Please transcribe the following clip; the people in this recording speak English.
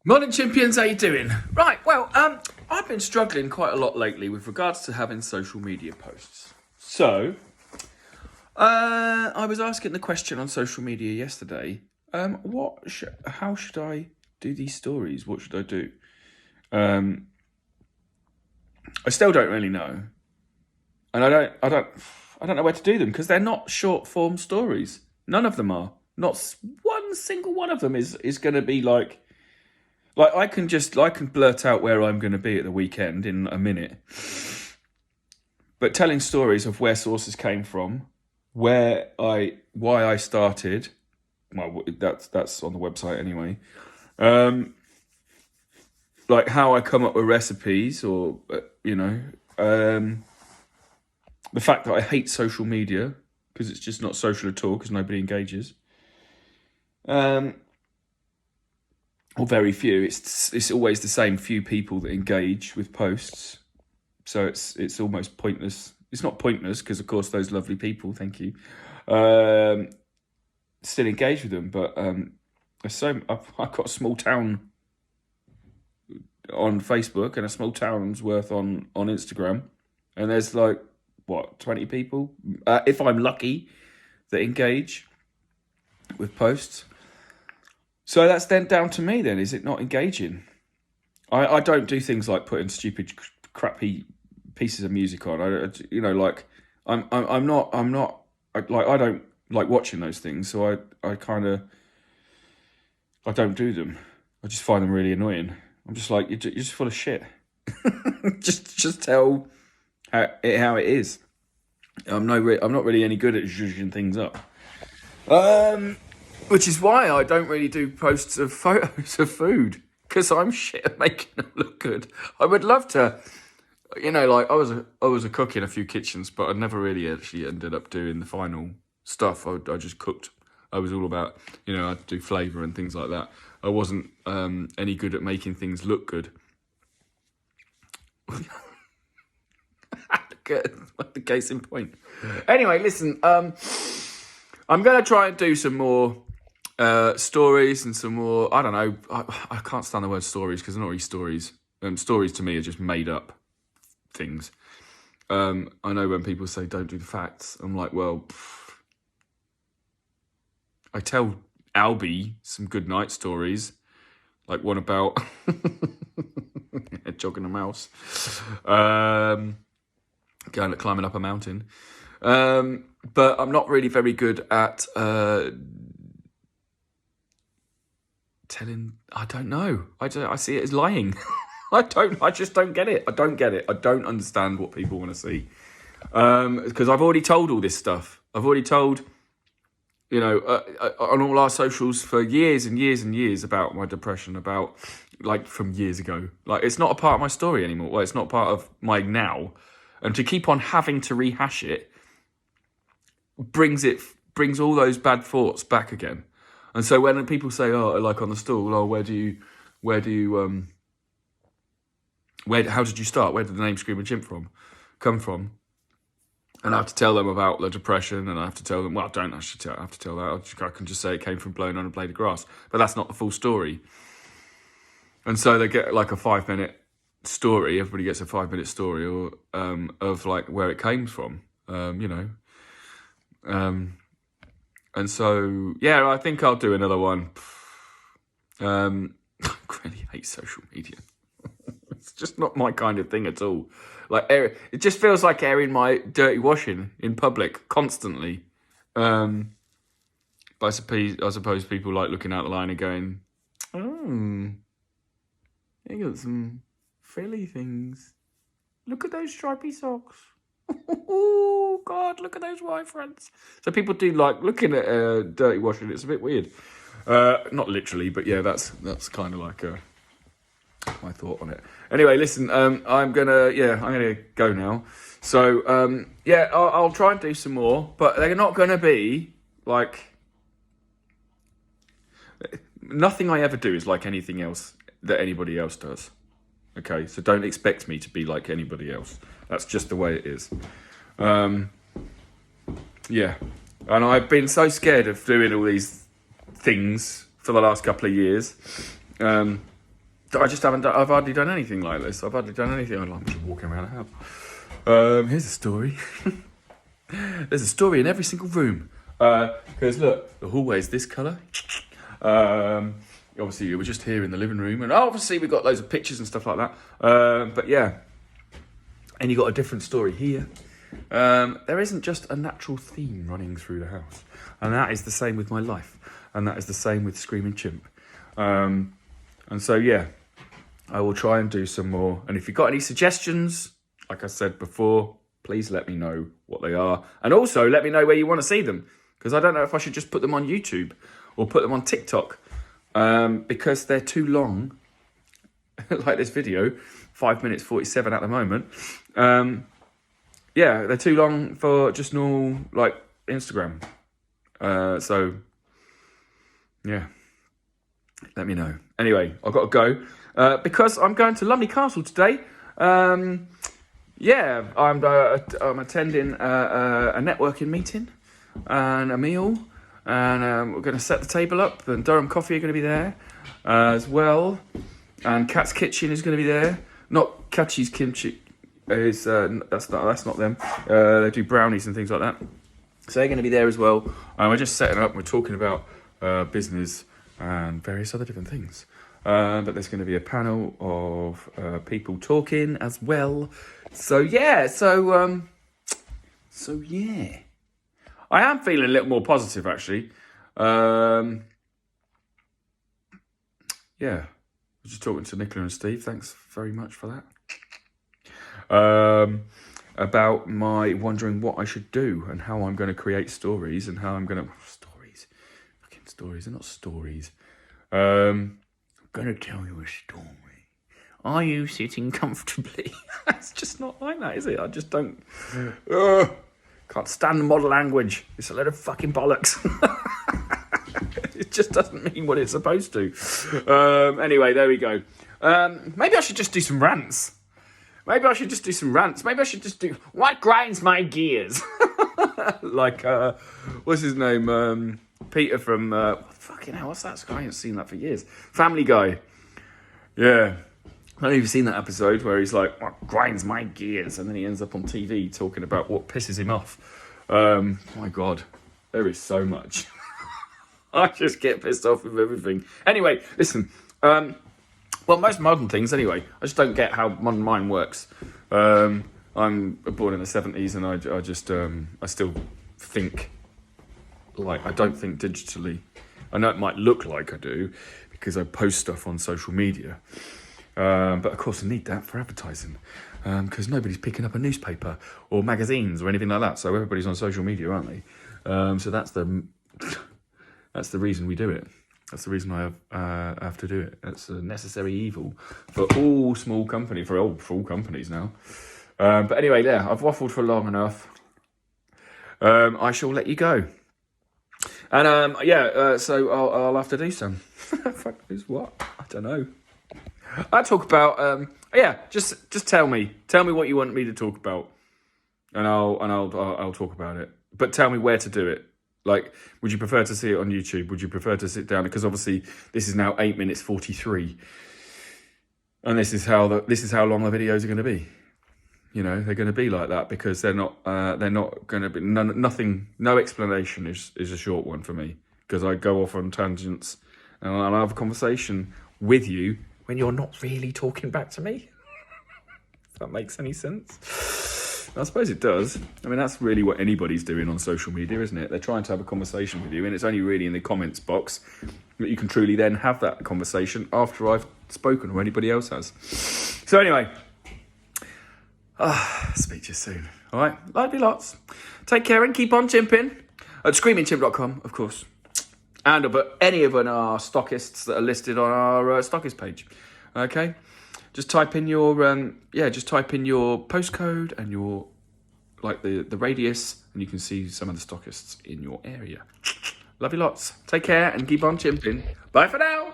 Morning, champions. How you doing? Right. Well, I've been struggling quite a lot lately with regards to having social media posts. So, I was asking the question on social media yesterday. How should I do these stories? What should I do? I still don't really know, and I don't know where to do them because they're not short form stories. None of them are. Not one single one of them is going to be like I can blurt out where I'm going to be at the weekend in a minute, but telling stories of where sources came from, why I started, well, that's on the website anyway. Like how I come up with recipes, or the fact that I hate social media because it's just not social at all because nobody engages. Or very few. It's always the same few people that engage with posts, so it's almost pointless. It's not pointless because, of course, those lovely people, thank you, still engage with them. But I've got a small town on Facebook and a small town's worth on Instagram, and there's 20 people, if I'm lucky, that engage with posts. So that's then down to me then, is it not engaging? I don't do things like putting stupid, crappy pieces of music on. I don't like watching those things, so I don't do them. I just find them really annoying. I'm just like, you're just full of shit. just tell how it is. I'm not really any good at zhuzhing things up. Which is why I don't really do posts of photos of food, because I'm shit at making them look good. I would love to, I was a cook in a few kitchens, but I never really actually ended up doing the final stuff. I just cooked. I was all about, I'd do flavour and things like that. I wasn't any good at making things look good. The case in point. Anyway, listen, I'm going to try and do some more stories and some more, I don't know, I can't stand the word stories because they're not really stories. Stories to me are just made up things. I know when people say don't do the facts, I'm like, well, I tell Albie some good night stories, like one about a hedgehog and a mouse, climbing up a mountain. But I'm not really very good at telling. I don't know. I see it as lying. I just don't get it. I don't get it. I don't understand what people want to see. Because I've already told all this stuff. I've already told, on all our socials for years and years and years about my depression, about from years ago. It's not a part of my story anymore. Well, it's not part of my now. And to keep on having to rehash it brings all those bad thoughts back again. And so when people say, "Oh, like on the stool, how did you start? Where did the name Screaming Chimp come from?" And I have to tell them about the depression, and I have to tell them, well, I don't actually have to tell that. I can just say it came from blowing on a blade of grass, but that's not the full story. And so they get a 5-minute story. Everybody gets a 5-minute story, or of where it came from, And so, yeah, I think I'll do another one. I really hate social media. It's just not my kind of thing at all. It just feels like airing my dirty washing in public constantly. But I suppose people like looking out the line and going, "Oh, you got some frilly things. Look at those stripy socks. Oh, God, look at those white fronts." So people do like looking at dirty washing. It's a bit weird. Not literally, but yeah, that's kind of like my thought on it. Anyway, listen, I'm gonna go now. So I'll try and do some more, but they're not gonna be nothing I ever do is like anything else that anybody else does. Okay, so don't expect me to be like anybody else. That's just the way it is. Yeah, and I've been so scared of doing all these things for the last couple of years. I just haven't done, I've hardly done anything like this. I've hardly done anything. I'm just walking around the house. Here's a story. There's a story in every single room. Because look, the hallway's this colour. Obviously, we're just here in the living room. And obviously, we've got loads of pictures and stuff like that. But yeah. And you've got a different story here. There isn't just a natural theme running through the house. And that is the same with my life. And that is the same with Screaming Chimp. And so, yeah, I will try and do some more. And if you've got any suggestions, like I said before, please let me know what they are. And also let me know where you want to see them. Because I don't know if I should just put them on YouTube or put them on TikTok. Because they're too long. Like this video, 5 minutes 47 at the moment. Yeah, they're too long for just normal, like, Instagram. So, yeah. Let me know. Anyway, I've got to go. Because I'm going to Lumley Castle today. Yeah, I'm attending a networking meeting and a meal. And we're going to set the table up. And Durham Coffee are going to be there as well. And Cat's Kitchen is going to be there. Not Kachi's Kimchi. That's not them. They do brownies and things like that. So they're going to be there as well. We're just setting up. We're talking about business and various other different things. But there's going to be a panel of people talking as well. So yeah. So yeah. I am feeling a little more positive actually. Yeah. I was just talking to Nicola and Steve. Thanks very much for that. About my wondering what I should do and how I'm going to create stories and how I'm going to... Fucking stories. They're not stories. I'm going to tell you a story. Are you sitting comfortably? It's just not like that, is it? I just don't... Can't stand the model language. It's a load of fucking bollocks. It just doesn't mean what it's supposed to. Anyway, there we go. Maybe I should just do some rants. Maybe I should just do... What grinds my gears? Like, what's his name? Peter from... fucking hell, what's that? I haven't seen that for years. Family Guy. Yeah. I don't know if you've seen that episode where he's like, what grinds my gears? And then he ends up on TV talking about what pisses him off. My God, there is so much. I just get pissed off with everything. Anyway, listen. Well, most modern things anyway. I just don't get how modern mind works. I'm born in the 70s and I just, I still think like, I don't think digitally. I know it might look like I do because I post stuff on social media. But of course I need that for advertising because nobody's picking up a newspaper or magazines or anything like that. So everybody's on social media, aren't they? So that's the reason we do it. That's the reason I have to do it. That's a necessary evil for all small company, for all companies now. But anyway, yeah, I've waffled for long enough. I shall let you go. And so I'll have to do some. Fuck knows what? I don't know. I talk about just tell me what you want me to talk about, and I'll talk about it. But tell me where to do it. Like, would you prefer to see it on YouTube? Would you prefer to sit down? Because obviously this is now 8 minutes 43, and this is how long the videos are going to be. You know, they're going to be like that because they're not going to be nothing. No explanation is a short one for me because I go off on tangents and I'll have a conversation with you when you're not really talking back to me. If that makes any sense. I suppose it does. I mean, that's really what anybody's doing on social media, isn't it? They're trying to have a conversation with you, and it's only really in the comments box that you can truly then have that conversation after I've spoken or anybody else has. So anyway, speak to you soon. All right, love you lots. Take care and keep on chimping. At screamingchimp.com, of course. And about any of our stockists that are listed on our stockist page. Okay, just type in your postcode and your the radius, and you can see some of the stockists in your area. Love you lots. Take care and keep on chimping. Bye for now.